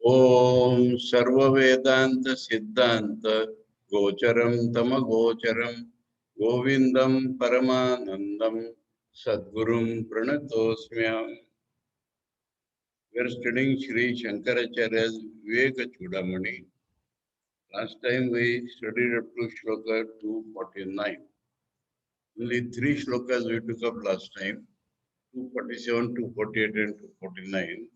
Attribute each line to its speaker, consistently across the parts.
Speaker 1: ओम सर्व वेदांत सिद्धांत गोचरम तम गोचरम गोविंदम परमानंदम सद्गुरुं प्रणतोस्म्यहम्. We are studying Sri Shankaracharya's Viveka Chudamani. Last time we studied up to Shloka 249. Only 3 shlokas we took up last time, 247, 248 and 249.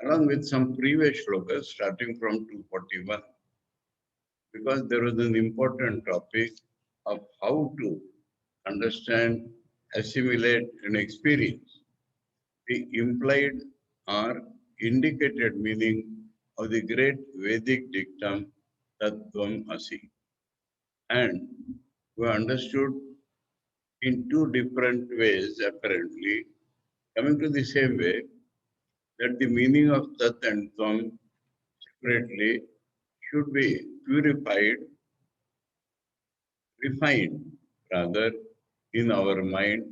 Speaker 1: Along with some previous shlokas starting from 241. Because there was an important topic of how to understand, assimilate, and experience the implied or indicated meaning of the great Vedic dictum Tattvam Asi. And we understood in 2 different ways, apparently, coming to the same way, that the meaning of Tat and Tvam separately should be purified, refined rather in our mind,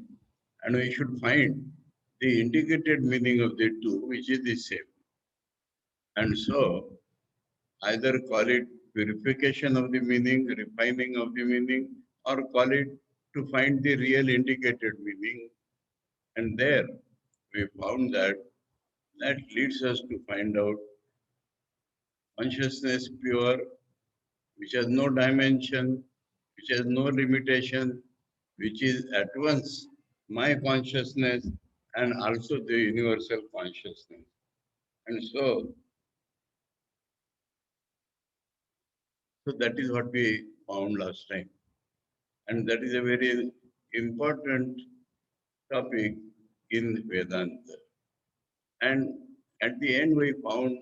Speaker 1: and we should find the indicated meaning of the two, which is the same. And so, either call it purification of the meaning, refining of the meaning, or call it to find the real indicated meaning. And there we found that that leads us to find out consciousness pure, which has no dimension, which has no limitation, which is at once my consciousness and also the universal consciousness. And so that is what we found last time. And that is a very important topic in Vedanta. And at the end, we found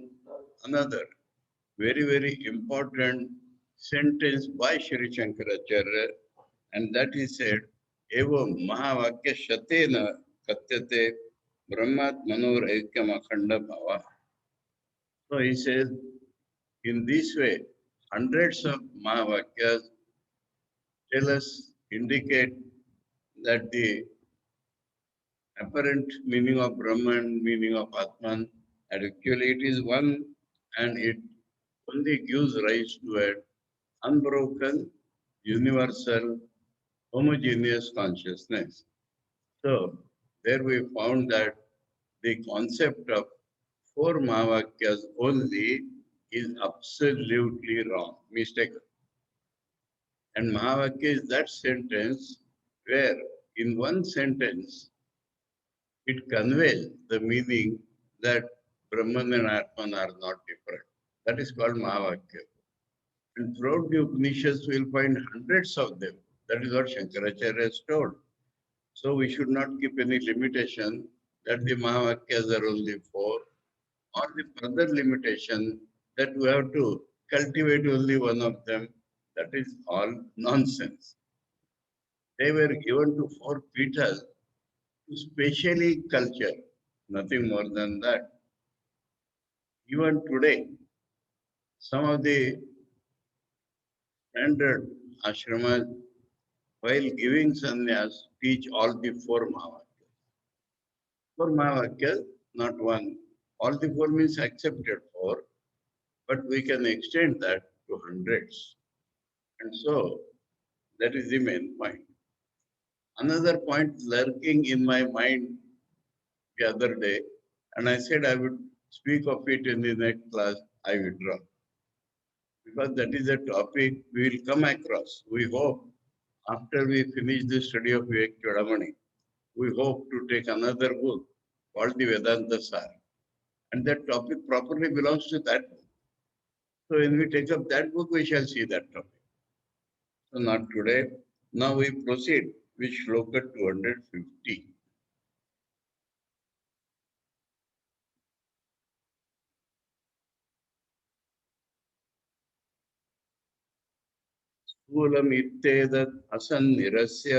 Speaker 1: another very important sentence by Sri Shankaracharya, and that he said, Evam Mahavakya Shatena Katyate Brahmat Manor Aikyam Akhanda Bhava. So he says, in this way, hundreds of Mahavakyas tell us, indicate that the apparent meaning of Brahman, meaning of Atman, and actually it is one and it only gives rise to an unbroken, universal, homogeneous consciousness. So there we found that the concept of 4 Mahavakyas only is absolutely wrong, mistaken. And Mahavakya is that sentence where in one sentence it conveys the meaning that Brahman and Atman are not different. That is called Mahavakya. And throughout the Upanishads, we will find hundreds of them. That is what Shankaracharya has told. So we should not keep any limitation that the Mahavakyas are only 4, or the further limitation that we have to cultivate only one of them. That is all nonsense. They were given to 4 Pitas to specially culture, nothing more than that. Even today, some of the standard ashramas, while giving sannyas, teach all the 4 Mahavakyas. 4 Mahavakyas, not one. All the 4 means accepted 4, but we can extend that to hundreds. And so, that is the main point. Another point lurking in my mind the other day, and I said I would speak of it in the next class, I withdraw. Because that is a topic we will come across. We hope after we finish the study of Vivek Chudamani, we hope to take another book called the Vedanta Sar. And that topic properly belongs to that book. So when we take up that book, we shall see that topic. So not today. Now we proceed with Shloka 250. स्थूलमित्येतत् असन्निरस्य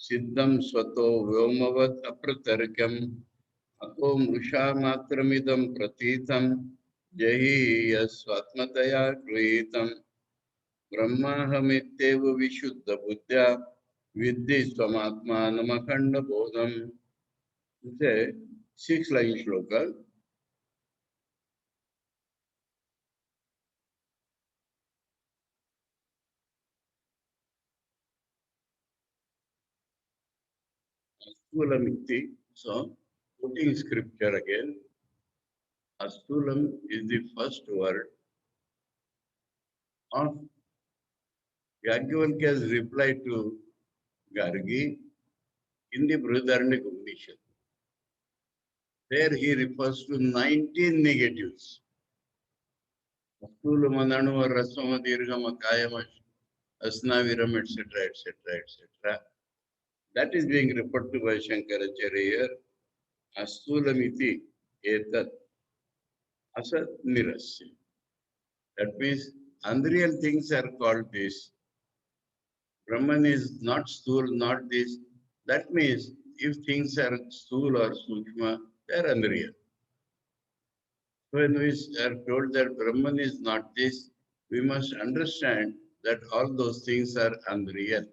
Speaker 1: सिद्धं स्वतो व्योमवत् अप्रतर्क्यम् अतो मृषा मात्रमिदं प्रतीतं जहि यस्वात्मतया गृहीतं ब्रह्माहमित्येव विशुद्धबुद्ध्या विद्धि स्वमात्मानमखण्डबोधम्. It's a 6-line shloka. Astulamiti. So, quoting scripture again, Astulam is the first word of Yajnavalkya's reply to Gargi in the Brihadaranyaka Upanishad. There he refers to 19 negatives. Astula Mananu Rasama Dirgama Kayama Asnaviram, etc., etc., etc. That is being referred to by Shankaracharya here. Astulamiti etat asat nirasya. That means unreal things are called this. Brahman is not stool, not this. That means if things are stool or sukshma, they are unreal. When we are told that Brahman is not this, we must understand that all those things are unreal.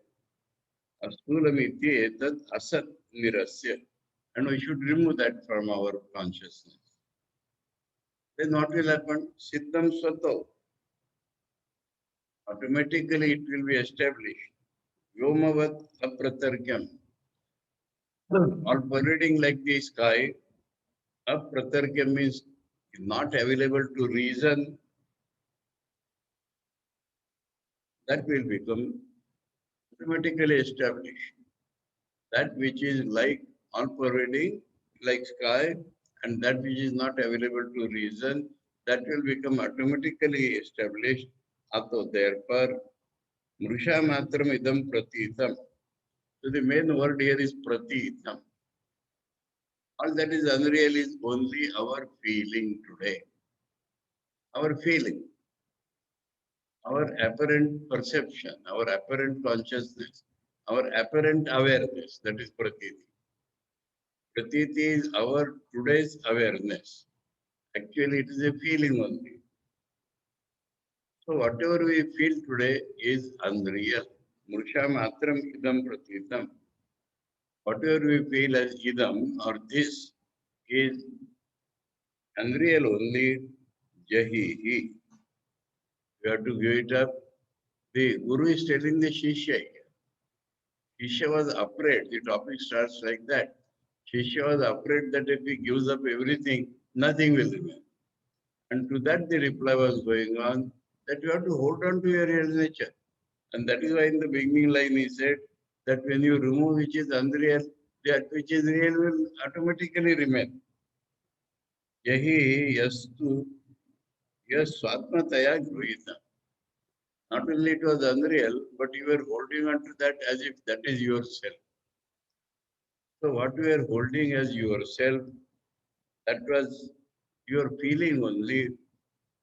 Speaker 1: Astulamiti etat asat nirasya. And we should remove that from our consciousness. Then what will happen? Siddham Swato. Automatically it will be established. Vyomavat apratarkyam. All pervading like the sky, apratarkyam means not available to reason, that will become automatically established. That which is like all pervading, like sky, and that which is not available to reason, that will become automatically established. Ato therefore, Mrusha matram idam pratitam. So the main word here is pratitam. All that is unreal is only our feeling today. Our feeling, our apparent perception, our apparent consciousness, our apparent awareness, that is pratiti. Pratiti is our today's awareness. Actually, it is a feeling only. So whatever we feel today is unreal. Mrusha matram idam pratitam. Whatever we feel as idam or this is unreal only. Jahihi. We have to give it up. The Guru is telling the Shishya. Shishya was afraid. The topic starts like that. Shishya was afraid that if he gives up everything, nothing will remain. And to that the reply was going on that you have to hold on to your real nature. And that is why in the beginning line he said that when you remove which is unreal, that which is real will automatically remain. Yahi yastu yas swatmataya gruhita. Not only it was unreal, but you were holding on to that as if that is yourself. So what you are holding as yourself, that was your feeling only,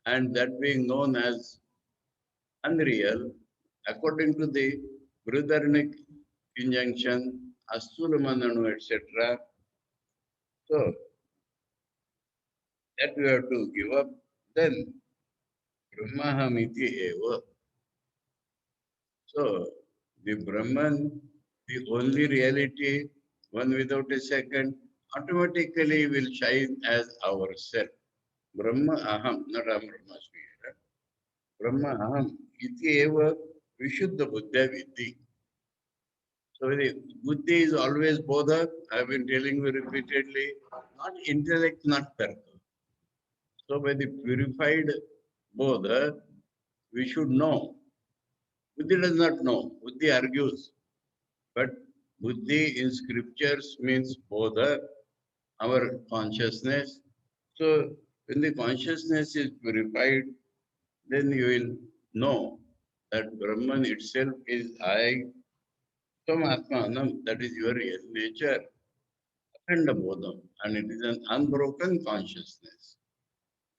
Speaker 1: and that being known as unreal, according to the Brihadaranyaka injunction, Astulamananu, etc. So that we have to give up. Then Brahmahamiti eva. So the Brahman, the only reality, one without a second, automatically will shine as ourself. Brahma aham, not aham brahmasmi. Brahma aham iti eva vishuddha buddha vidhi. So the buddhi is always bodha. I have been telling you repeatedly, not intellect, not tarka. So by the purified bodha, we should know. Buddhi does not know. Buddhi argues. But buddhi in scriptures means bodha, our consciousness. So when the consciousness is purified, then you will know that Brahman itself is I, Tam Atmanam, that is your real nature, Akhanda Bodham, and it is an unbroken consciousness.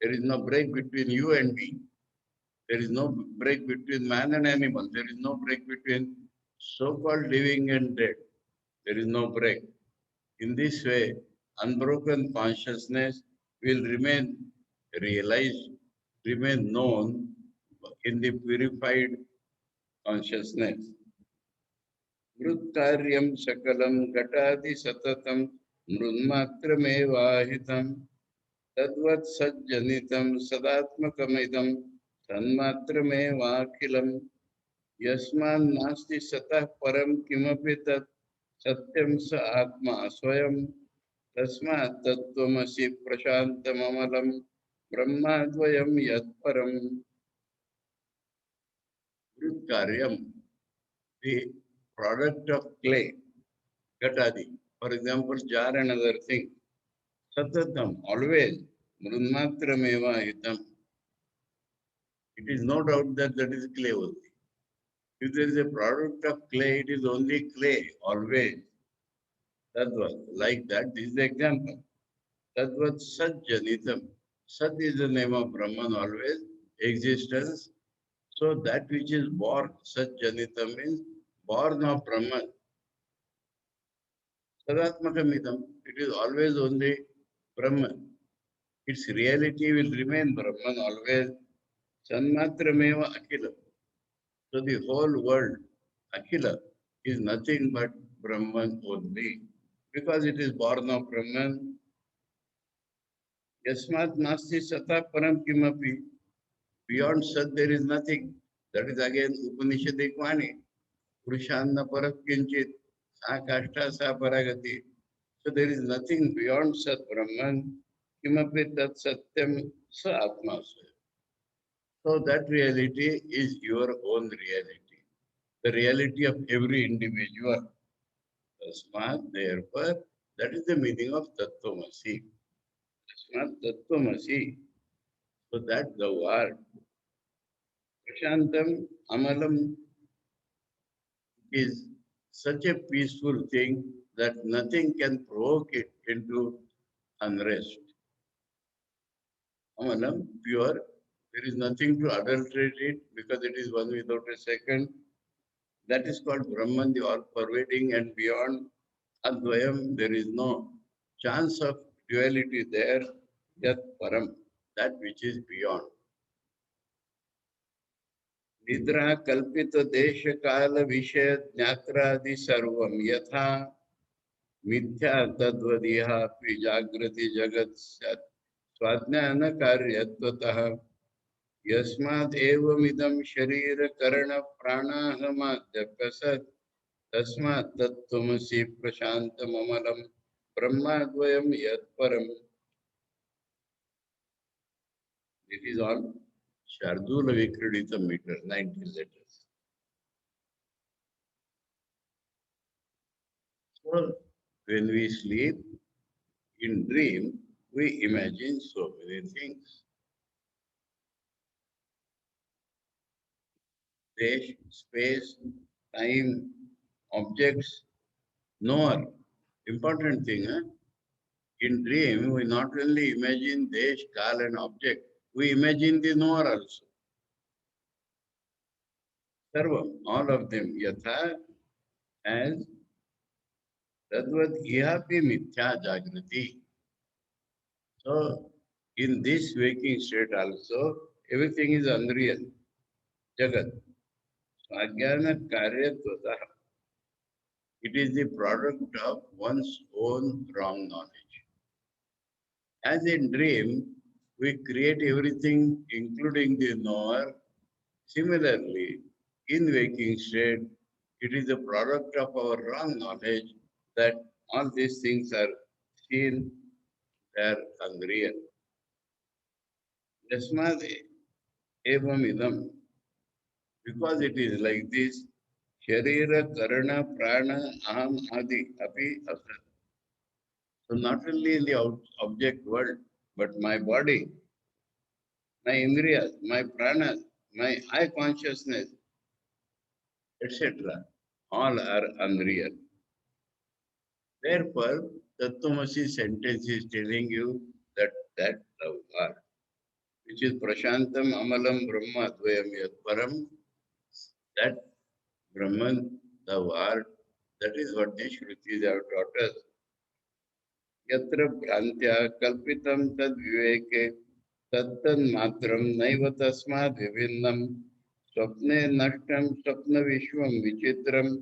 Speaker 1: There is no break between you and me. There is no break between man and animal. There is no break between so-called living and dead. There is no break. In this way, unbroken consciousness will remain realized, remain known in the purified consciousness. Mrutkaryam sakalam gatadi satatam mrunmatramevahitam tadvat sajjanitam sadatmakamidam tanmatramevakilam yasman nasti satah param kimapi tat Satyam sa atma swayam tasmat tattvamasi prashantamamalam brahmadvayam yatparam karyam, the product of clay, Gatadi. For example, jar and other thing. Satatam, always. Mrunmatrameva hitam. It is no doubt that that is clay only. If there is a product of clay, it is only clay, always. Tadvat. Like that, this is the example. Tadvat Sajjanitam. Sat is the name of Brahman, always. Existence. So that which is born, Sajjanitam means born of Brahman. Sadatmakamidam. It is always only Brahman. Its reality will remain Brahman always. Sanmatrameva Akila. So the whole world, Akhila, is nothing but Brahman only. Because it is born of Brahman, Yasmat Nasti Sata Param Kimapi. Beyond Sat there is nothing. That is again Upanishadic Vani. Purushanna Parat Kinchit, Sa Kashta Sa Paragati. So there is nothing beyond Sat Brahman. Kimapi Tat Satyam Sa Atma. So that reality is your own reality. The reality of every individual. Tasmat, therefore, that is the meaning of Tattvamasi. Tasmat Tattvamasi. So that the word Prashantam Amalam is such a peaceful thing that nothing can provoke it into unrest. Amalam, pure, there is nothing to adulterate it because it is one without a second. That is called Brahman, the all pervading and beyond Advayam, there is no chance of duality there, Yat Param, that which is beyond. Nidra Kalpita Desha Kala Vishaya Jnatradi Sarvam Yatha Mithya Tadvadiha Pi Jagrati Jagat Sat Swadhyana Karyatvatah Yasmat Evamidam Sharira Karana Pranahamadhyapasat Tasmat Tattvamasi Prashantamamalam Brahmadvayam Yatparam. It is on Shardula Vikradita meter, 19 letters. So when we sleep, in dream, we imagine so many things. Desh, space, time, objects, knower. Important thing, huh? In dream, we not only imagine Desh, Kal and object, we imagine the knower also. Sarvam, all of them, yatha, as tadvat ihapi mithya jagrati. So, in this waking state also, everything is unreal. Jagat. Ajnana karyatvaha. It is the product of one's own wrong knowledge. As in dream, we create everything, including the knower. Similarly, in waking state, it is the product of our wrong knowledge that all these things are seen, they are unreal. Yasmad evam idam. Because it is like this, Sharira, Karana, Prana, Aham, Adi, Api, Asat. So not only in the object world, but my body, my indriyas, my pranas, my eye consciousness, etc. All are unreal. Therefore, Tattvamasi sentence is telling you that thou art, which is Prashantam Amalam Brahma Advayam Yat Param, that Brahman thou art. That is what the Shrutis have taught us. Yatra Bhrantya Kalpitam Tad Viveke Tattan Matram Naiva Tasmad Vivinnam Swapne Nashtam Swapna Vishwam Vichitram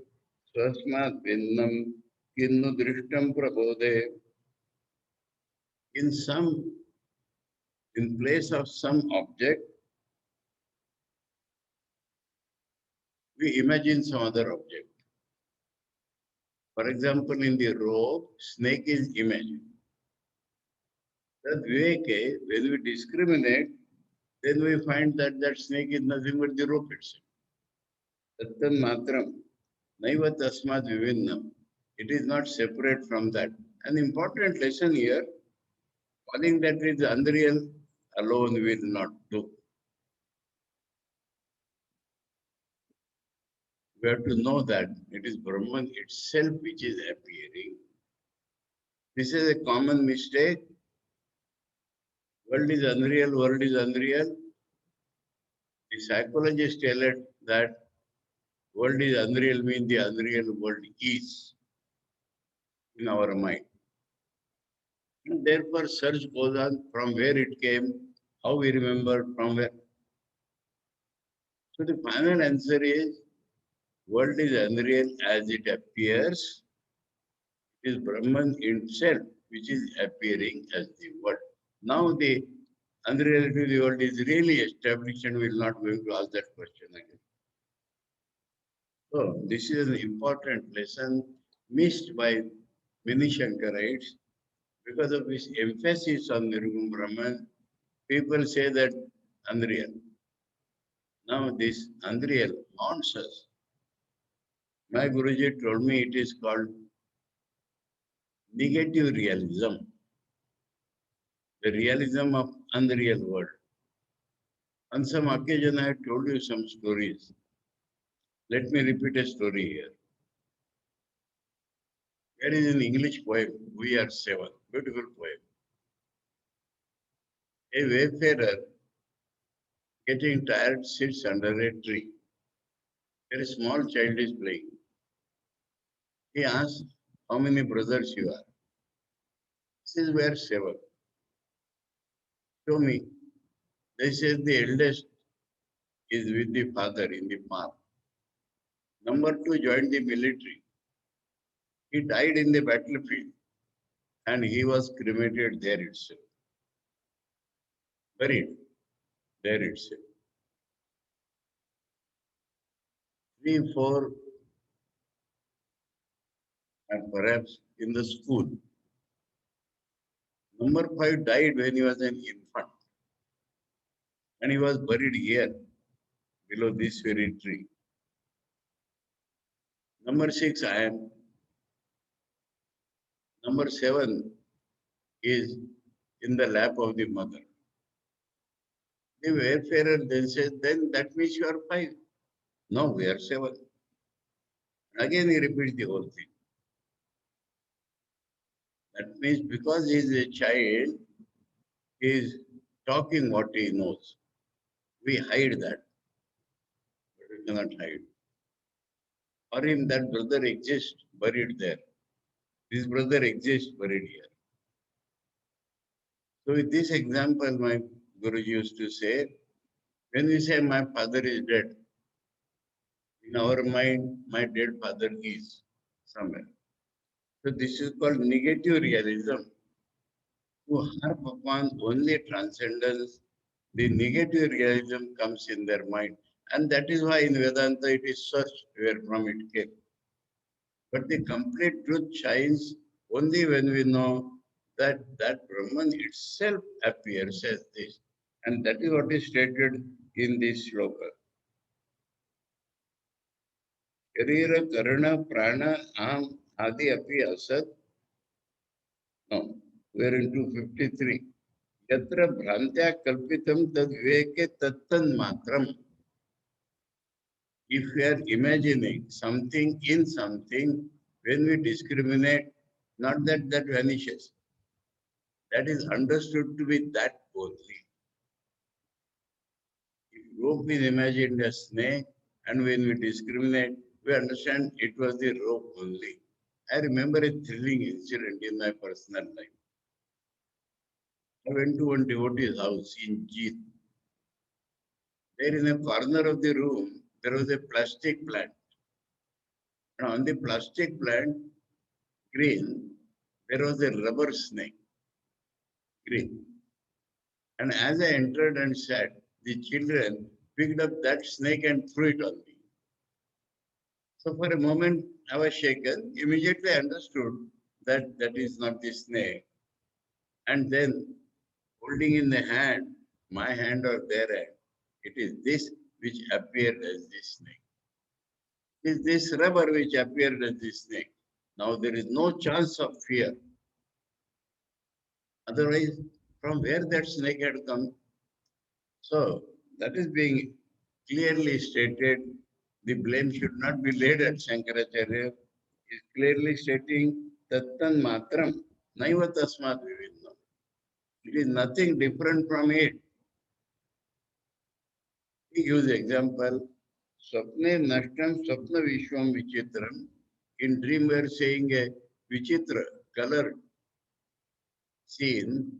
Speaker 1: Swasmat Vinnam Kinnu Drishtam Prabodhe. In some, in place of some object, we imagine some other object. For example, in the rope, snake is imagined. That Viveke, when we discriminate, then we find that that snake is nothing but the rope itself. Tattan matram, naiva tasmat vivinnam. It is not separate from that. An important lesson here, calling that is unreal alone will not do. We have to know that it is Brahman itself which is appearing. This is a common mistake. World is unreal, world is unreal. The psychologists tell it that world is unreal means the unreal world is in our mind. And therefore, search goes on from where it came, how we remember, from where. So the final answer is world is unreal as it appears. It is Brahman himself which is appearing as the world. Now the unreality of the world is really established and we will not going to ask that question again. So this is an important lesson missed by many Shankarites because of his emphasis on Nirguna Brahman. People say that unreal. Now this unreal haunts us. My Guruji told me it is called negative realism, the realism of unreal world. On some occasion, I have told you some stories. Let me repeat a story here. There is an English poem, We Are Seven, beautiful poem. A wayfarer getting tired sits under a tree. A small child is playing. He asks, how many brothers you are? He says, we are seven. Show me. They say the eldest is with the father in the farm. Number two joined the military. He died in the battlefield and he was cremated there itself. Buried there itself. Three, four, and perhaps in the school. Number five died when he was an infant. And he was buried here below this very tree. Number six, I am. Number seven is in the lap of the mother. The wayfarer then says, then that means you are five. No, we are seven. Again he repeats the whole thing. That means because he is a child, he is talking what he knows. We hide that, but we cannot hide. For him, that brother exists buried there. This brother exists buried here. So with this example, my Guruji used to say, when we say my father is dead, in our mind, my dead father is somewhere. So this is called negative realism. To harp upon only transcendence, the negative realism comes in their mind. And that is why in Vedanta it is searched where from it came. But the complete truth shines only when we know that that Brahman itself appears as this. And that is what is stated in this shloka. Sharira karana prana am adi api asat. No, we are in 253. Yatra bhrantya kalpitam tad viveke tattan matram. If we are imagining something in something, when we discriminate, not that that vanishes. That is understood to be that only. If rope is imagined as snake, and when we discriminate, we understand it was the rope only. I remember a thrilling incident in my personal life. I went to one devotee's house in Jeet. There in a corner of the room, there was a plastic plant. And on the plastic plant, green, there was a rubber snake, green. And as I entered and sat, the children picked up that snake and threw it on me. So for a moment, I was shaken, immediately understood that that is not the snake. And then holding in the hand, my hand or their hand, it is this which appeared as the snake. It is this rubber which appeared as the snake. Now there is no chance of fear. Otherwise, from where that snake had come? So that is being clearly stated. The blame should not be laid at Shankaracharya. He is clearly stating tattan matram naiva tasmat vivinnam. It is nothing different from it. He gives example. Swapne nashtam swapna vishwam vichitram. In dream we are saying a vichitra, colored scene,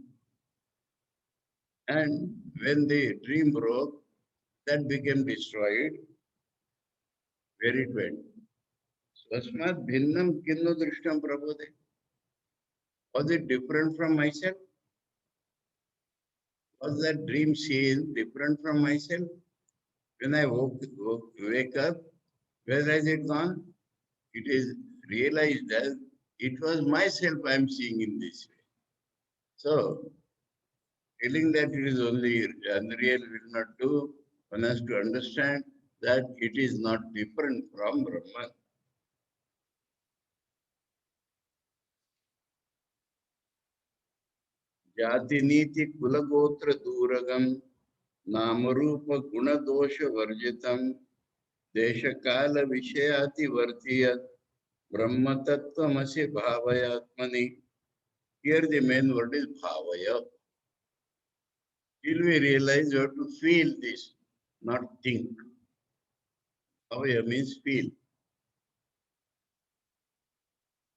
Speaker 1: and when the dream broke, that became destroyed. Where it went? Swasmat bhinnam kinno drishtam prabode. Was it different from myself? Was that dream scene different from myself? When I wake up, where has it gone? It is realized that it was myself I am seeing in this way. So, telling that it is only unreal will not do. One has to understand that it is not different from Brahman. Jati niti kulagotra duragam namarupa guna dosha varjitam desha kala vishayati vartiyat brahma tattvamasi bhavayatmani. Here the main word is bhavaya. Till we realize you have to feel this, not think. Bhavaya means feel.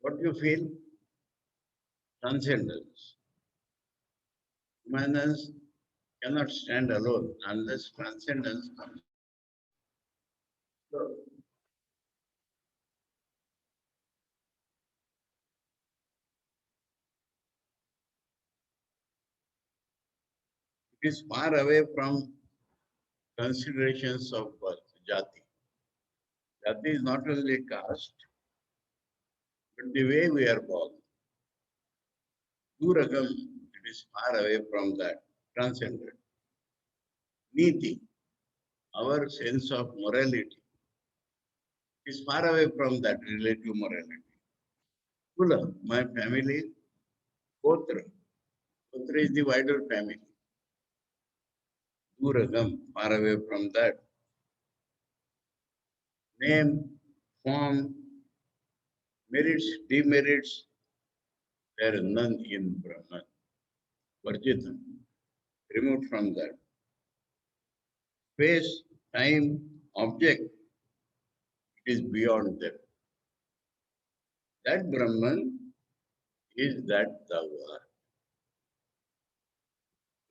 Speaker 1: What you feel? Transcendence. Humans cannot stand alone unless transcendence comes. So, it is far away from considerations of birth, jati. Jati is not only caste, but the way we are born. Duragam, it is far away from that, transcendent. Niti, our sense of morality, is far away from that relative morality. Kula, my family, Gotra. Gotra is the wider family. Duragam, far away from that. Name, form, merits, demerits, there are none in Brahman. Varjitam, removed from that. Space, time, object, it is beyond them. That Brahman is that thou art.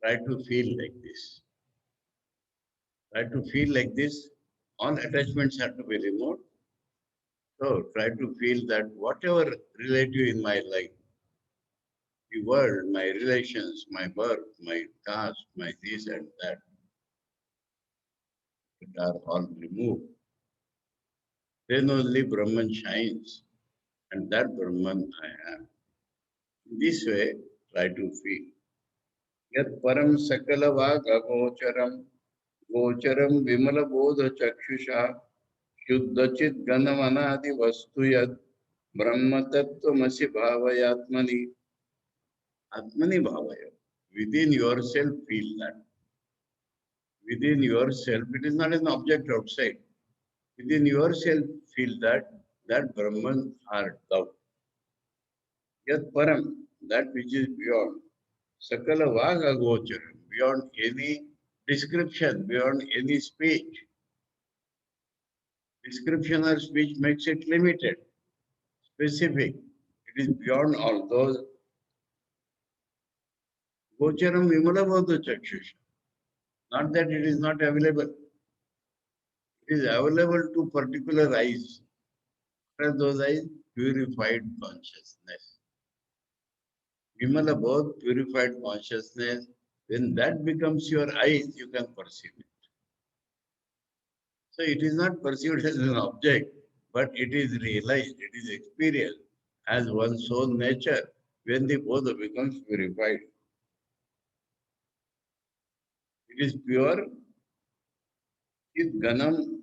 Speaker 1: Try to feel like this. Try to feel like this. All attachments have to be removed. So try to feel that whatever relative in my life, the world, my relations, my birth, my caste, my this and that, that are all removed. Then only Brahman shines. And that Brahman I am. In this way, try to feel. Yat param sakala vag agocharam gocharam vimala bodha chakshusha shuddhachit ganamanadi vastu yad brahma tattvamasi bhavayatmani. Atmani bhavaya. Within yourself feel that. Within yourself, it is not an object outside. Within yourself feel that Brahman are thou. Yat param, that which is beyond. Sakala vaga gocharam, beyond any description, beyond any speech. Description or speech makes it limited, specific. It is beyond all those. Gocharam vimala bodha chakshusha. Not that it is not available. It is available to particular eyes. What are those eyes? Purified consciousness. Vimala bodh, purified consciousness. When that becomes your eyes, you can perceive it. So it is not perceived as an object. but it is realized, it is experienced as one's own nature when the both becomes purified. It is pure, is Ganam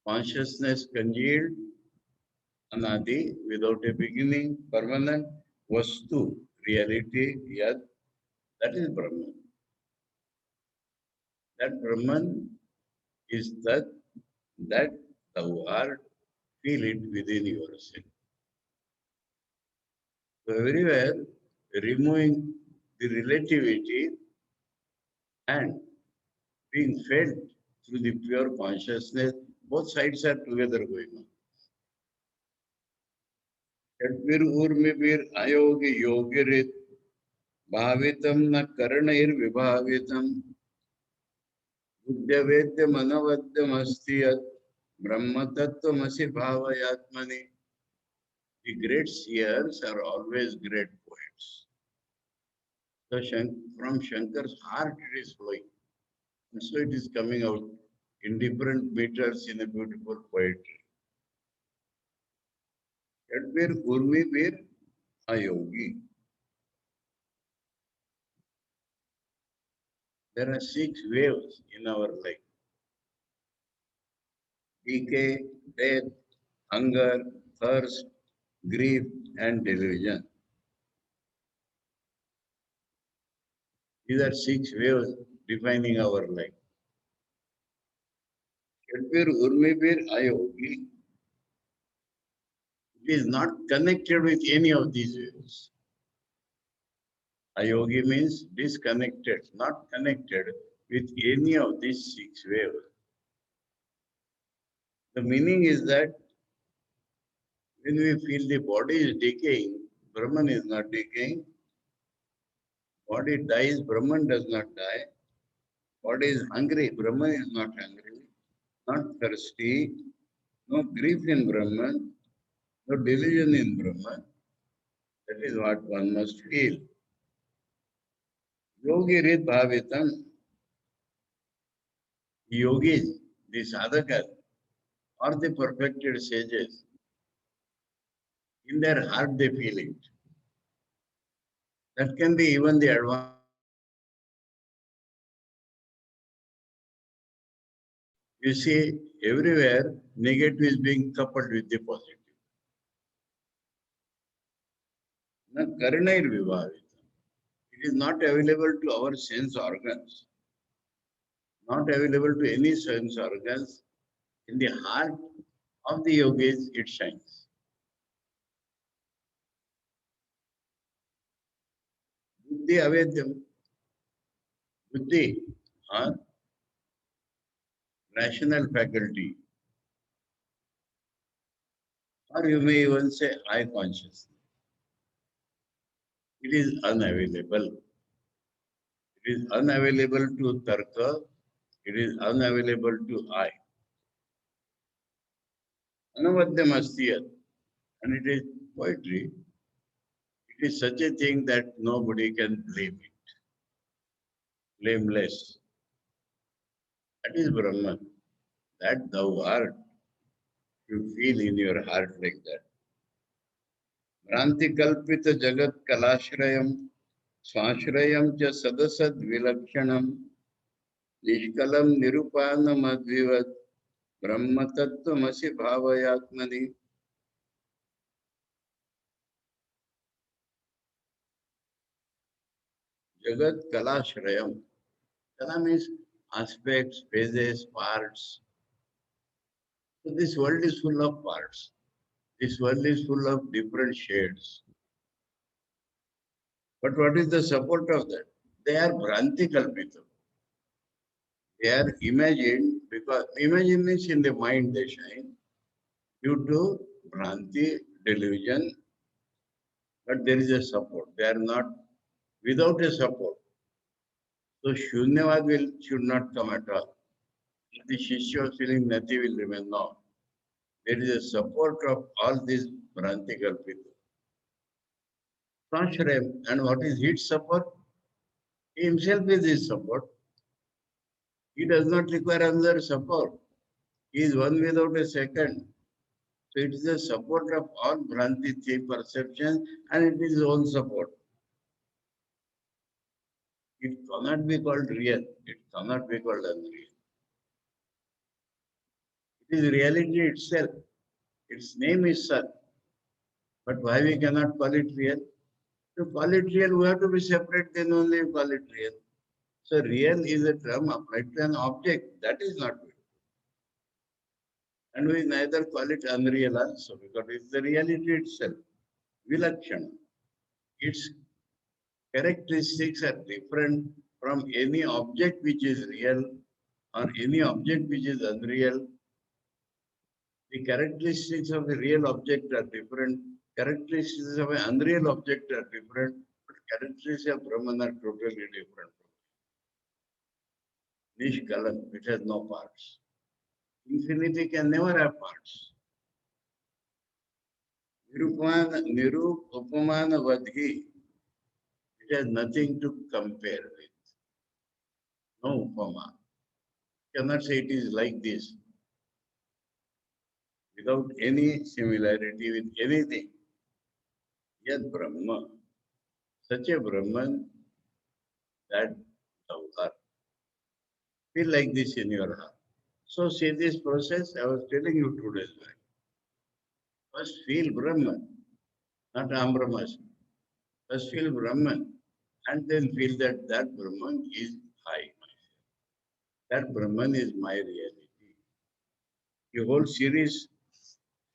Speaker 1: consciousness congealed, anadi, without a beginning, permanent, vastu, reality, yad, that is Brahman. That Brahman is that thou art, feel it within yourself. So everywhere, removing the relativity and being felt through the pure consciousness, both sides are together going on. Yadvir urmibir ayogi yogirit bhavitam na karanair vibhavitam buddhavedyam anavadyam astiyat brahma tattvamasi bhavayatmani. The great seers are always great poets. So from Shankar's heart it is flowing. And so it is coming out in different meters in a beautiful poetry. Yadvir urmibir ayogi. There are 6 waves in our life: decay, death, hunger, thirst, grief, and delusion. These are 6 waves defining our life. Yadvir urmibir ayogi. It is not connected with any of these waves. Ayogi means disconnected, not connected with any of these 6 waves. The meaning is that when we feel the body is decaying, Brahman is not decaying. Body dies, Brahman does not die. Body is hungry, Brahman is not hungry, not thirsty, no grief in Brahman, no delusion in Brahman. That is what one must feel. Yogi Rit Bhavitam, yogis, the sadhakas, or the perfected sages, in their heart they feel it. That can be even the advantage. You see, everywhere negative is being coupled with the positive. Na karanair vibhavita. It is not available to our sense organs, not available to any sense organs. In the heart of the yogis, it shines. Buddhi avedyam. Buddhi, or rational faculty, or you may even say I consciousness. It is unavailable. It is unavailable to Tarka. It is unavailable to I. Anavadyam astiyat. And it is poetry. It is such a thing that nobody can blame it. Blameless. That is Brahman. That thou art. You feel in your heart like that. Bhranti kalpita jagat kalashrayam swanshrayam cha sadasad vilakshanam nishkalam nirupanam advivat brahma tattvamasi bhavayatmani. Jagat kalashrayam. Kala means aspects, phases, parts. So this world is full of parts. This world is full of different shades. But what is the support of that? They are Bhranti Kalpita. They are imagined because imagine means in the mind they shine due to Bhranti, delusion, but there is a support. They are not without a support. So Shunyavad should not come at all. If the Shishya was feeling nothing will remain. No. There is a support of all these Bhranti Kalpita. Swanshrayam. And what is his support? He himself is his support. He does not require another support. He is one without a second. So it is the support of all Bhranti perceptions and it is own support. It cannot be called real. It cannot be called unreal. It is reality itself. Its name is Sat. But why we cannot call it real? To call it real, we have to be separate, then only we call it real. So real is a term applied to an object. That is not real. And we neither call it unreal also because it's the reality itself. Vilakshana. Its characteristics are different from any object which is real or any object which is unreal. The characteristics of the real object are different. Characteristics of an unreal object are different. But characteristics of Brahman are totally different. Nishkalan, which has no parts. Infinity can never have parts. Nirup Upamana Vadhi, it has nothing to compare with. No Upama. Cannot say it is like this without any similarity with anything. Yet Brahma, such a Brahman that thou art. Feel like this in your heart. So see this process, I was telling you 2 days back. First feel Brahman, not Ambramasmi. First feel Brahman and then feel that that Brahman is I. That Brahman is my reality. The whole series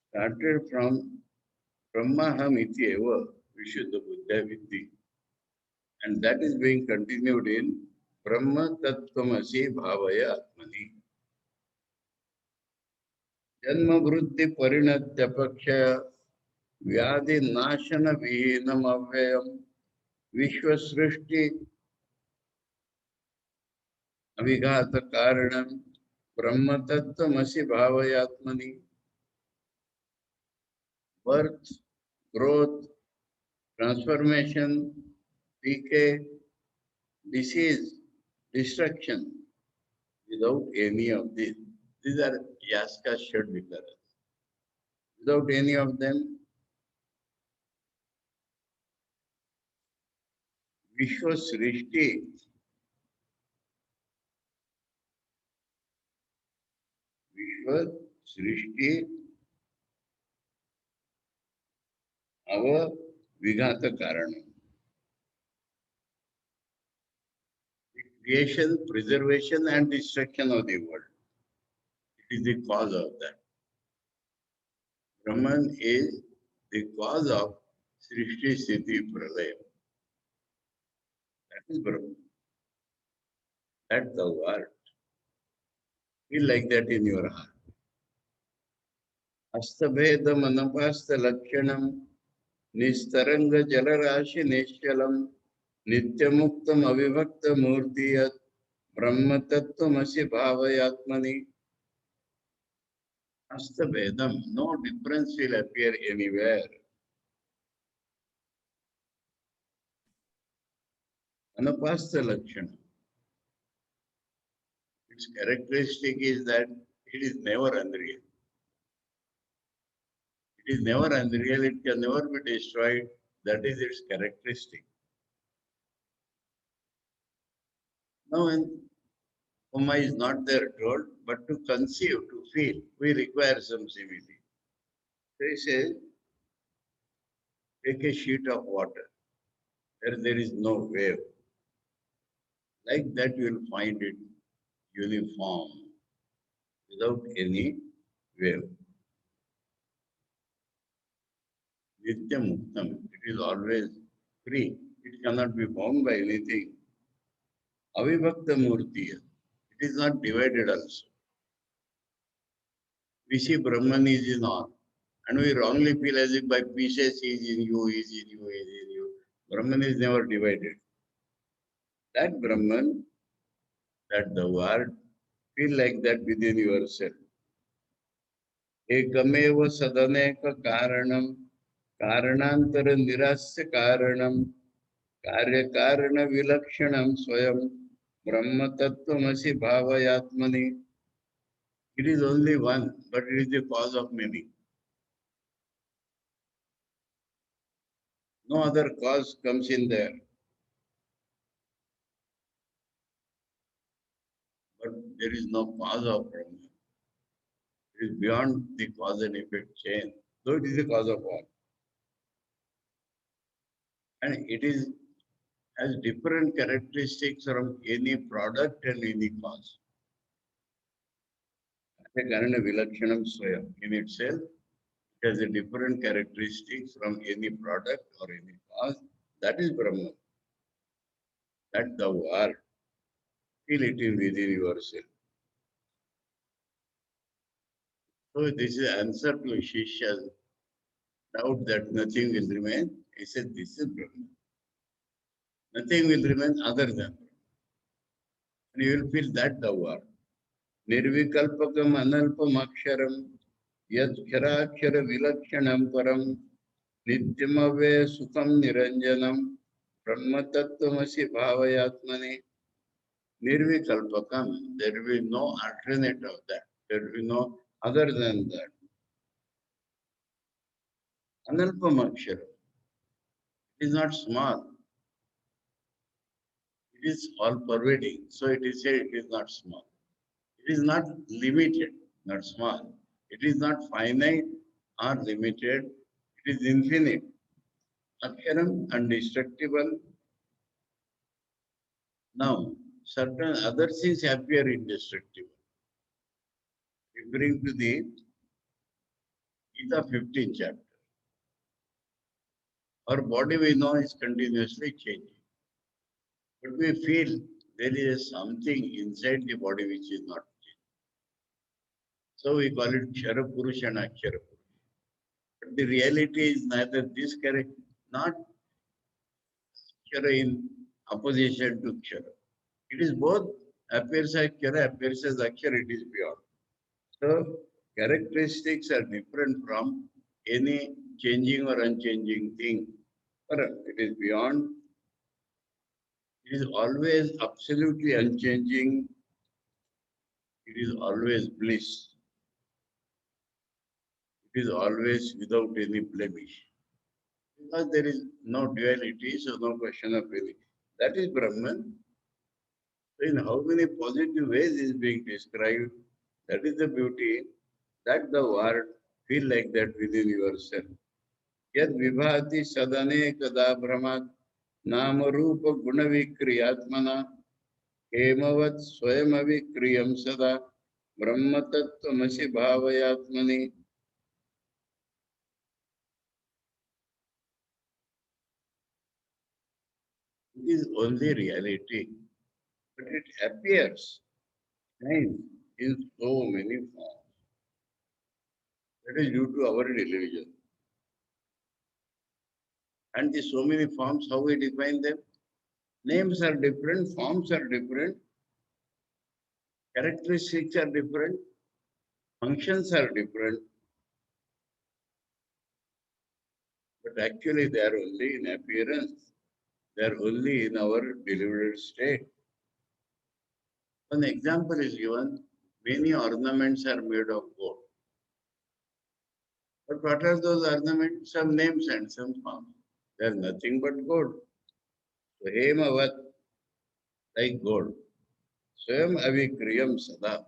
Speaker 1: started from Brahmaham iti eva Vishuddha Buddha Vidhi. And that is being continued in Brahma Tattvamasi Bhavaya Atmani. Janma Vritti Parinatyapakshaya Vyadi Nashana Vihinam Avyayam Vishwasrishti Avigata Karanam Brahma Tattvamasi Bhavaya Atmani. Birth, growth, transformation, decay, disease, destruction, without any of these. These are Yaska Shadvikaras. Without any of them, Vishwa Srishti, Vishwa Srishti, our Vigata Karana. The creation, preservation, and destruction of the world. It is the cause of that. Brahman is the cause of Srishti Siddhi Pralaya. That is Brahman. That thou art. Feel like that in your heart. Astabhedam anapasta lakshanam nistaranga jalarashi nishchalam nityamuktam avivakta murtiyat brahma tattvamasi bhavayatmani. Astabhedam, no difference will appear anywhere. Anapasta lakshanam. Its characteristic is that it is never unreal. It is never unreal, it can never be destroyed. That is its characteristic. Now, when Uma is not there told, but to conceive, to feel, we require some simile. So he says, take a sheet of water where there is no wave. Like that, you will find it uniform without any wave. Nitya Muktam, it is always free. It cannot be bound by anything. Avibhakta Murti, it is not divided also. We see Brahman is in all. And we wrongly feel as if by pieces he is in you, he is in you, he is in you. Brahman is never divided. That Brahman, that the word, feel like that within yourself. Ekameva sadaneka karanam, karanantara nirasya karanam, karya karana vilakshanam swayam, brahma tattvamasi bhavayatmani. It is only one, but it is the cause of many. No other cause comes in there, but there is no cause of Brahman. It is beyond the cause and effect chain, though it is the cause of all. And it is has different characteristics from any product and any cause. Karana Vilakshanam Swayam in itself it has a different characteristics from any product or any cause. That is Brahman. That thou art. Feel it in within yourself. So this is answer to Shishya's doubt that nothing will remain. He said, this is Brahman. Nothing will remain other than Brahman. And you will feel that thou art. Nirvikalpakam analpam aksharam yad kshara vilakshanam param nityamave sukham niranjanam brahma tattvamasi bhavayatmane nirvikalpakam. There will be no alternate of that. There will be no other than that. Analpam aksharam. It is not small. It is all pervading. So it is said it is not small. It is not limited, not small. It is not finite or limited. It is infinite. Aksharam, indestructible. Now, certain other things appear indestructible. We bring to the Gita 15th chapter. Our body we know is continuously changing. But we feel there is something inside the body which is not changing. So we call it Kshara Purusha and Akshara Purusha. But the reality is neither this character, not Kshara in opposition to Kshara. It is both appears as Kshara, appears as Akshara, it is beyond. So characteristics are different from any changing or unchanging thing. But it is beyond. It is always absolutely unchanging. It is always bliss. It is always without any blemish. Because there is no duality, so no question of any. That is Brahman. So in how many positive ways is being described, that is the beauty that the word feel like that within yourself. Yad vibhati sadane kada brahmat nama rupa guna vikriyatmana hemavat swayam avikriyam sada brahma tattvamasi bhavayatmani. It is only reality, but it appears shines in so many forms. That is due to our delusion. And the so many forms, how we define them? Names are different, forms are different, characteristics are different, functions are different, but actually they are only in appearance. They are only in our delivered state. An example is given, many ornaments are made of gold. But what are those ornaments? Some names and some forms. They are nothing but gold. So, Hemavat, like gold. Swayam avikriyam sada.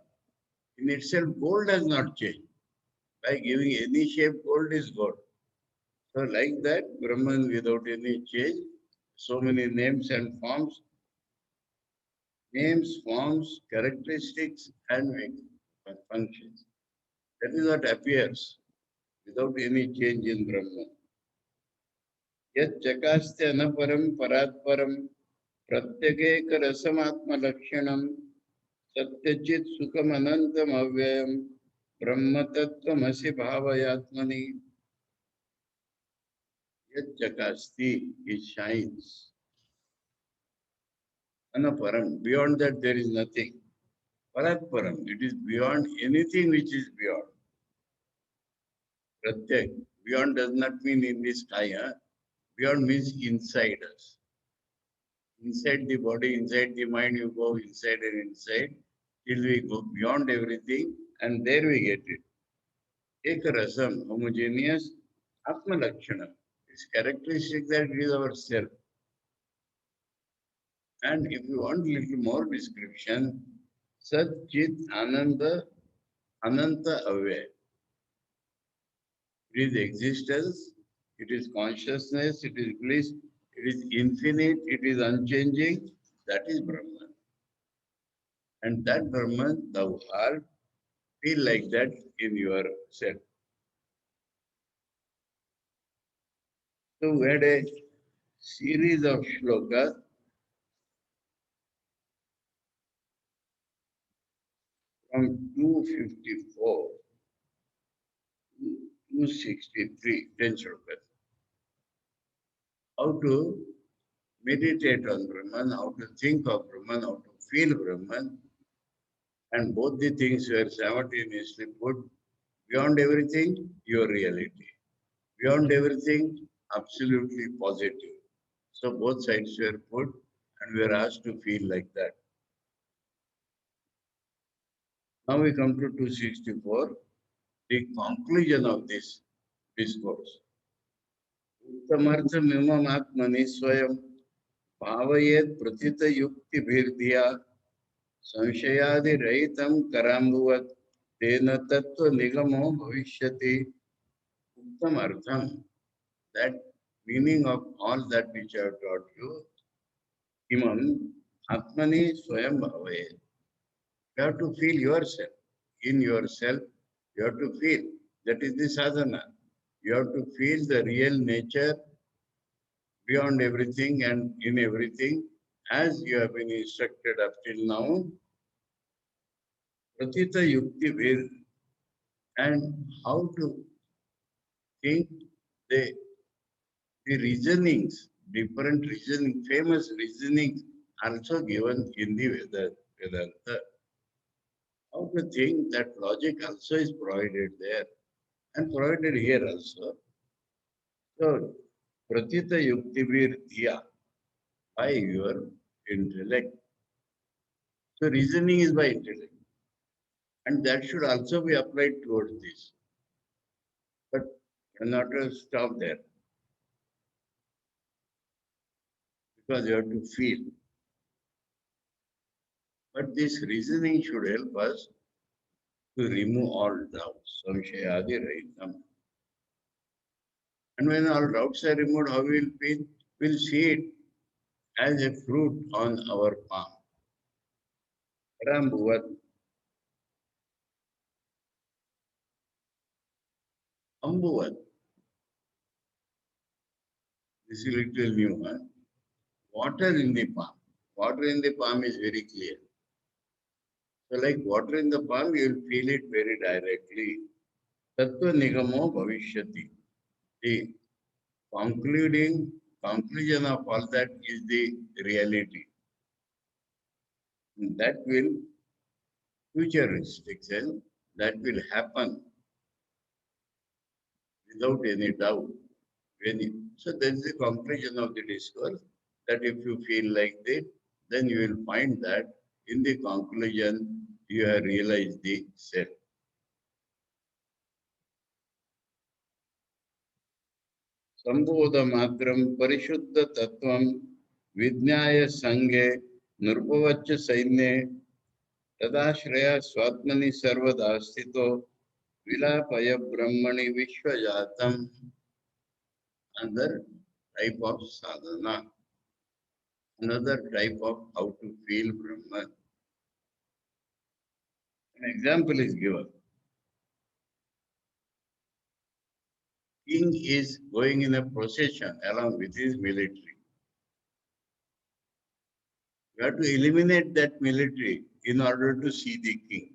Speaker 1: In itself, gold has not changed. By giving any shape, gold is gold. So like that, Brahman without any change, so many names and forms, names, forms, characteristics, and functions. That is what appears without any change in Brahman. Yat chakastya anaparam paratparam pratyekeka rasamatma lakshanam satyachit sukam anantam avyayam brahma tattvamasi bhavayatmani. Yat chakasti, it shines. Anaparam, beyond that there is nothing. Paratparam, it is beyond anything which is beyond. Pratyak, beyond does not mean in the sky. Huh? Beyond means inside us. Inside the body, inside the mind, you go inside and inside till we go beyond everything And there we get it. Ekarasam, homogeneous, Atma Lakshana. It's characteristic that it is our self. And if you want a little more description, Sat Chit Ananda Ananta Avya. It is existence, it is consciousness, it is bliss, it is infinite, it is unchanging. That is Brahman. And that Brahman, thou art, feel like that in yourself. So we had a series of shlokas from 254 to 263, 10 shlokas. How to meditate on Brahman, how to think of Brahman, how to feel Brahman, and both the things were simultaneously put beyond everything, your reality. Beyond everything, absolutely positive. So both sides were put and we are asked to feel like that. Now we come to 264, the conclusion of this discourse. Uttamarthamimam atmani swayam bhavayet pratita yukti bhirdhiya संशयादि रहितम कराम्बुवत तेन तत्व निगमो भविष्यति उत्तम अर्थम that meaning of all that which I have taught you imam atmani swayam bhave you have to feel yourself in yourself you have to feel that is the sadhana you have to feel the real nature beyond everything and in everything as you have been instructed up till now pratita yukti ved and how to think the reasonings, different reasoning, famous reasonings also given in the Vedanta. How to think that logic also is provided there and provided here also. So, Pratita Yuktivir Dhiya by your intellect. So, reasoning is by intellect. And that should also be applied towards this. But not to stop there because you have to feel. But this reasoning should help us to remove all doubts. Samshayadi Rahitam. And when all doubts are removed, how we will feel? We'll see it as a fruit on our palm. Rambuvat, Ambuvat. This is a little new. Huh? Water in the palm. Water in the palm is very clear. So like water in the palm, you will feel it very directly. Tattva Nigamo Bhavishyati. The conclusion of all that is the reality. That will futuristic sense, that will happen without any doubt. So that is the conclusion of the discourse, that if you feel like that, then you will find that in the conclusion you have realized the self. Sambodha matram parishuddha tattvam vidnyaya sanghe nurpavaccha sainye tadashraya swatmani sarvada sthito vilapaya brahmani vishwajatam. Another type of sadhana, another type of how to feel Brahman. An example is given. King is going in a procession along with his military. You have to eliminate that military in order to see the king.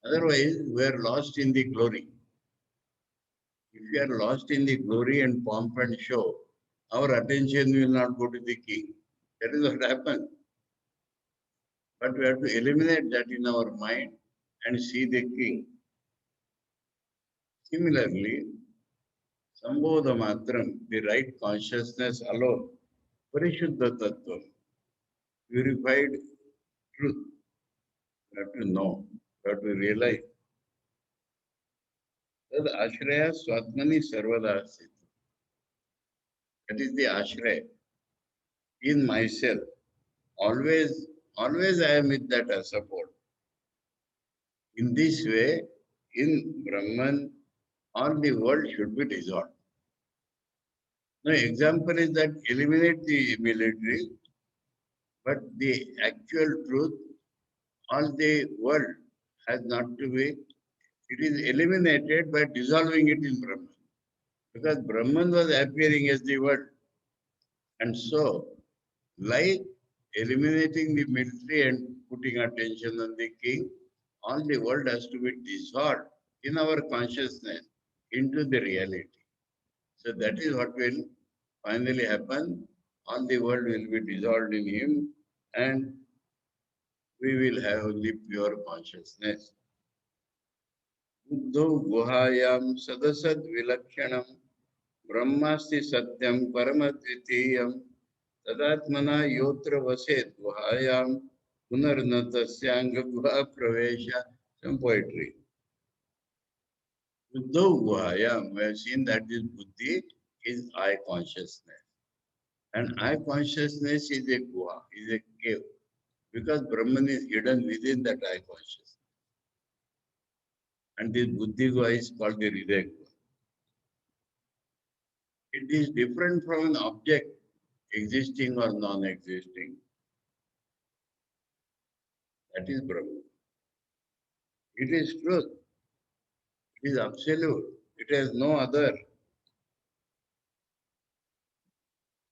Speaker 1: Otherwise, we are lost in the glory. If we are lost in the glory and pomp and show, our attention will not go to the king. That is what happens. But we have to eliminate that in our mind and see the king. Similarly, Sambodha Matram, the right consciousness alone, Parishuddha Tattvam, purified truth, You have to know, you have to realize that Ashraya Swatmani Sarvada Sit. That is the Ashraya in myself. Always, always I am with that as support. In this way, in Brahman, all the world should be dissolved. Now, example is that eliminate the military, but the actual truth, all the world has not to be, it is eliminated by dissolving it in Brahman. Because Brahman was appearing as the world. And so, like eliminating the military and putting attention on the king, all the world has to be dissolved in our consciousness into the reality. So that is what will finally happen. All the world will be dissolved in him and we will have only pure consciousness. बुद्धौ गुहायां सदसद् विलक्षणं ब्रह्मास्ति सत्यं परमद्वितीयं तदात्मना योत्र वसेत् गुहायां पुनर्न तस्यांग गुहा प्रवेश. Some poetry. Buddho guhayam, we have seen that this buddhi is I consciousness. And I consciousness is a guha, is a cave. Because Brahman is hidden within that I consciousness. And this buddhi guha is called the hridaya guha. It is different from an object existing or non-existing. That is Brahman. It is truth. It is absolute. It has no other.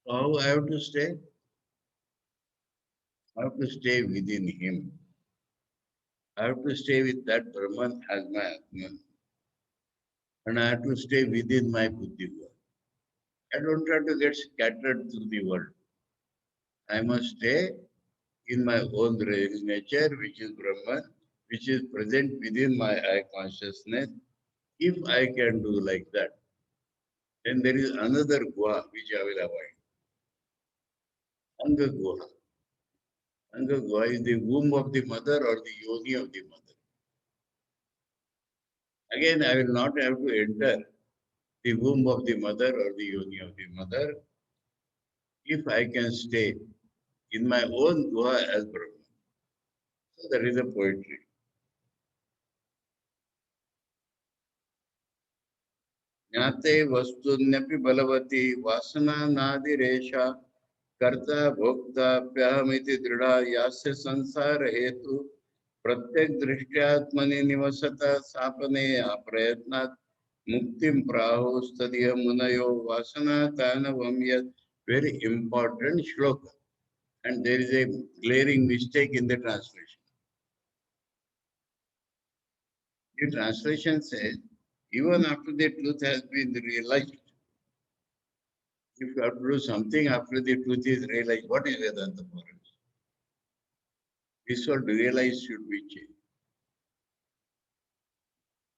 Speaker 1: So how I have to stay? I have to stay within him. I have to stay with that Brahman as my Atman. And I have to stay within my buddhi guha. I don't have to get scattered through the world. I must stay in my own real nature, which is Brahman, which is present within my I consciousness. If I can do like that, then there is another guha which I will avoid. Anga guha. Anga guha is the womb of the mother or the yoni of the mother. Again, I will not have to enter the womb of the mother or the yoni of the mother if I can stay in my own guha as Brahman. So that is a poetry. ज्ञाते वस्तुन्यपि बलवती वासना नादिरेशा कर्ता भोक्ताप्यहमिति दृढ़ा यास्य संसार हेतु प्रत्येक दृष्ट्यात्मनि निवसता सापने प्रयत्नात् मुक्तिं प्राहुस्तदीय मुनयो वासना तानवम यत्. Very important shloka. And there is a glaring mistake in the translation. The translation says, even after the truth has been realized, if you have to do something after the truth is realized, what is Vedanta for us? This word realize should be changed.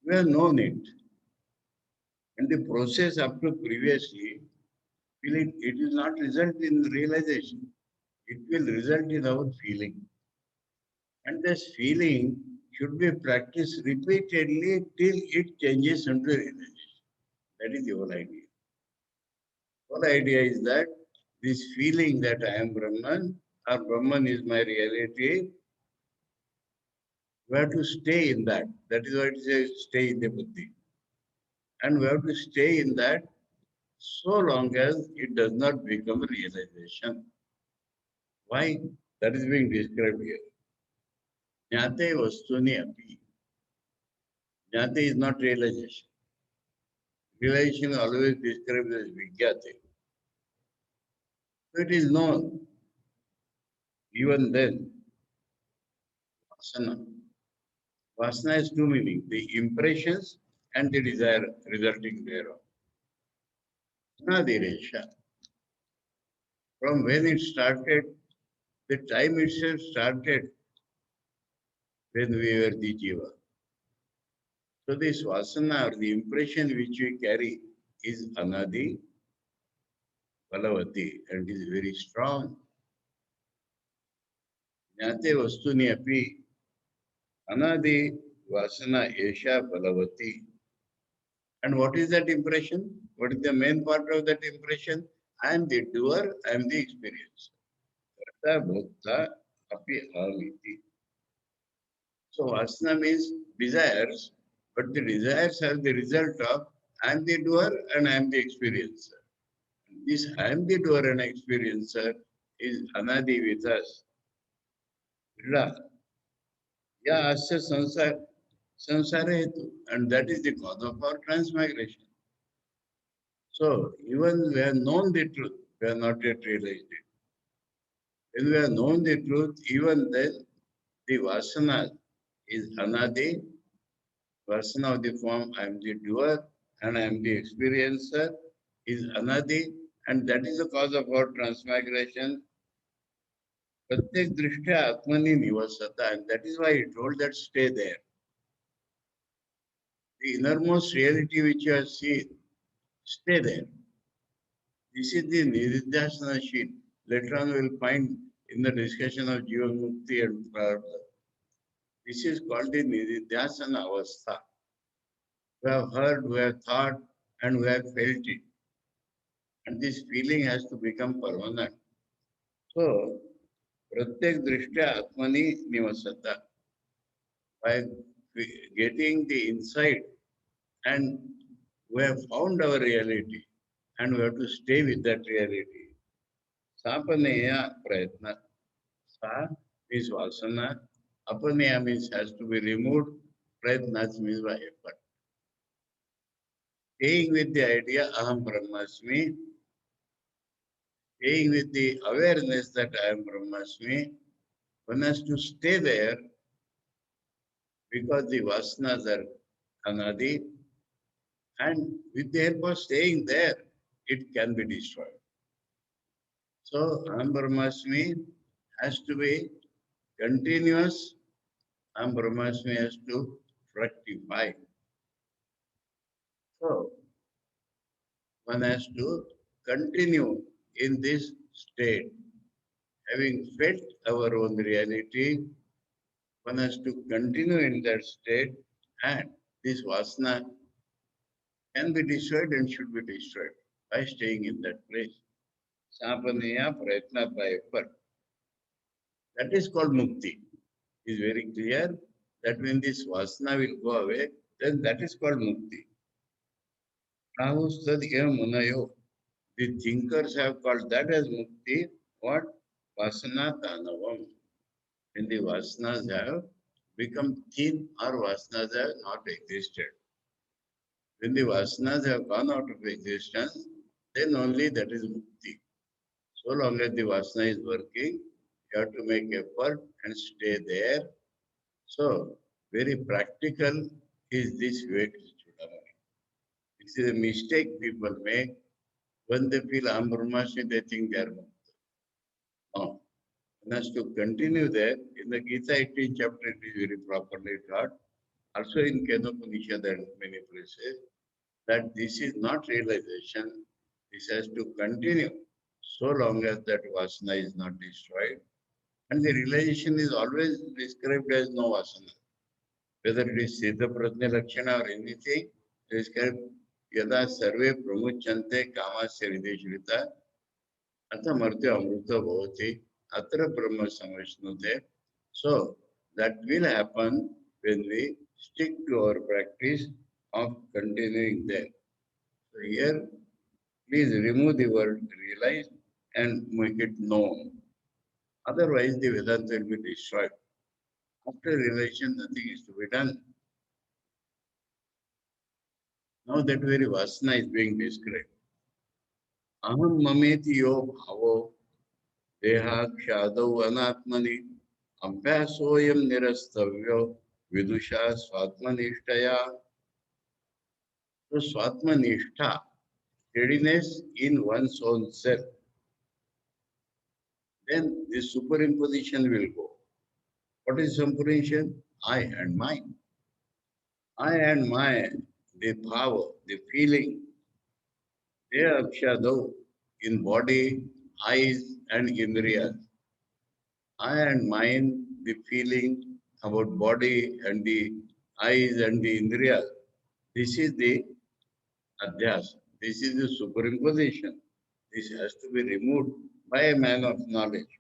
Speaker 1: We have known it. And the process up to previously, it will not result in realization. It will result in our feeling. And this feeling should be practiced repeatedly till it changes into realization. That is the whole idea. Whole idea is that this feeling that I am Brahman or Brahman is my reality, we have to stay in that. That is why it says stay in the buddhi. And we have to stay in that so long as it does not become a realization. Why? That is being described here. Jnate vastuni api. Jnate is not realization. Realization is always described as vigyate. So it is known. Even then, vasana. Vasana has two meanings, the impressions and the desire resulting thereof. Nadiresha. From when it started, the time itself started when we were the jiva. So this vasana or the impression which we carry is anadi, balavati, and is very strong. Jnate vastuni api. Anadi Vasana Esha Balavati. And what is that impression? What is the main part of that impression? I am the doer, I am the experiencer. Karta Bhokta Api Amiti. So Vasana means desires, but the desires are the result of I am the doer and I am the experiencer. This I am the doer and experiencer is Anadi with us. Ra. Ya Asya Samsara Hetu. And that is the cause of our transmigration. So even we have known the truth, we have not yet realized it. When we have known the truth, even then the Vasana is Anadi, Vasana of the form I am the doer and I am the experiencer is Anadi, and that is the cause of our transmigration. Pratyek Drishya Atmani Nivasata, and that is why he told that stay there. The innermost reality which you have seen, stay there. This is the Nididhyasana sheet. Later on, we will find in the discussion of Jiva Mukti and Prarabdha. This is called the Nididhyasana Avastha. We have heard, we have thought, and we have felt it. And this feeling has to become permanent. So, Pratyek Drishya Atmani Nivasata. By getting the insight and we have found our reality and we have to stay with that reality. Sapaneya Prayatna. Sa means Vasana. Apaneya means has to be removed. Prayatna means by effort. Staying with the idea Aham Brahmasmi, staying with the awareness that I am Brahmasmi, one has to stay there because the Vasanas are Anadi, and with the help of staying there, it can be destroyed. So, Aham Brahmasmi has to be continuous. Aham Brahmasmi has to fructify. So, one has to continue in this state. Having felt our own reality, one has to continue in that state, and this vasana can be destroyed and should be destroyed by staying in that place. Sampaneya Prayatna by effort. That is called mukti. It is very clear that when this vasana will go away, then that is called mukti. Rahustad munayo. The thinkers have called that as mukti. What? Vasana tanavam. When the vasanas have become thin or vasanas have not existed. When the vasanas have gone out of existence, then only that is mukti. So long as the vasana is working, you have to make effort and stay there. So, very practical is this Vivek Chudamani. This is a mistake people make. When they feel Aham Brahmasmi, they think they are mukta. No. One has to continue there. In the Gita 18th chapter, it is very properly taught. Also in Kedopanishad and many places, that this is not realization. This has to continue so long as that vasana is not destroyed. And the realization is always described as no vasana. Whether it is Siddha Prajna Lakshana or anything, described Yada Sarve Pramuchante Kamasya Videshrita Atha Martya Amrita Bhavati Atra Brahma Samashnute. So that will happen when we stick to our practice of continuing there. So here, please remove the word realize and make it known. Otherwise, the Vedanta will be destroyed. After realization, nothing is to be done. Now that very vasana is being described. Aham mameti yo bhavo deha kshadau anatmani abhyasoyam nirastavyo vidusha swatmanishtaya. So swatmanishta, steadiness in one's own self. Then the superimposition will go. What is superimposition? I and mine. I and mine, the power, the feeling, they are shadow in body, eyes, and indriyas. I and mine, the feeling, about body and the eyes and the indriya. This is the adhyas. This is the superimposition. This has to be removed by a man of knowledge,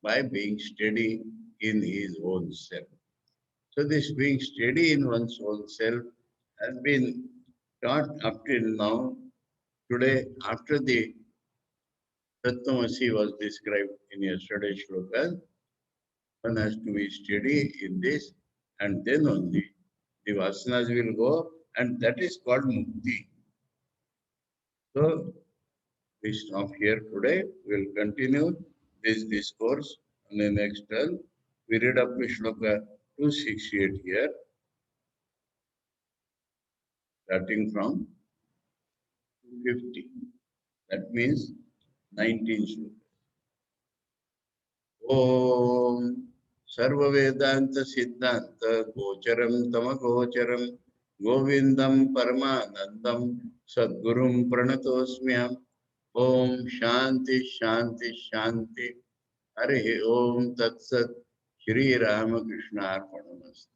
Speaker 1: by being steady in his own self. So this being steady in one's own self has been taught up till now. Today, after the Tattvamasi was described in yesterday's shloka, one has to be steady in this, and then only the vasanas will go, and that is called mukti. So we stop here today. We'll continue this discourse on the next turn. We read up to shloka 268 here, starting from 50. That means 19 shlokas. Om Sarva Vedanta Siddhanta Gocharam Tama Gocharam Govindam Paramanandam Sadgurum Pranatosmyam Om Shanti Shanti Shanti Hare Om Tat Sat Shri Ramakrishna Arpanamastu.